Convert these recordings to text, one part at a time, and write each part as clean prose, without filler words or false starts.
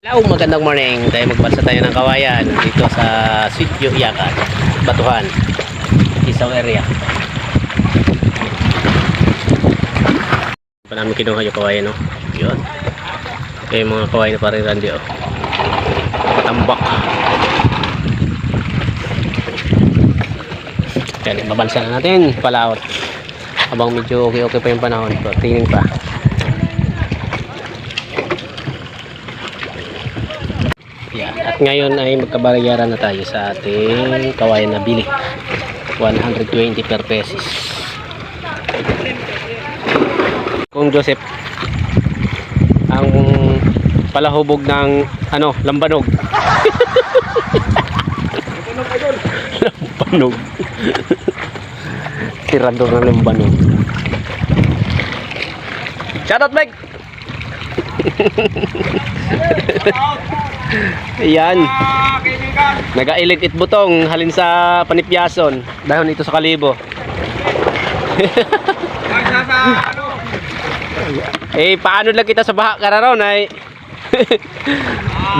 Hello, magandang morning. Tayo magbasa tayo ng kawayan dito sa Sitio Iyakan, Batuhan, isang area. Pa namin kinuha yung kawayan, no? Yun. Okay, mga kawayan na parang randi, oh. Nakatambak. Kaya babansa na natin, palaot. Habang medyo okay pa yung panahon, so tingin pa. Yeah. At ngayon ay magkabayaran na tayo sa ating kawayan na bili, 120 per pesos. Kung Joseph ang palahubog ng lambanog. Lambanog. Tirador ng lambanog. Shoutout Mike. Ayan. Nagailit it butong halin sa panipyason. Dahon ito sa kalibo. Eh paano lang kita sa baha kararon ay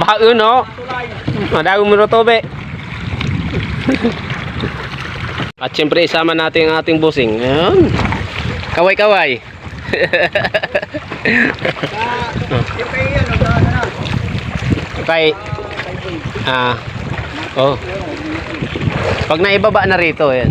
baha yun, no? Madagong mo tobe. At syempre isama natin ang ating busing. Ayan. Kaway-kaway. Okay. Pag naibaba na rito, yan.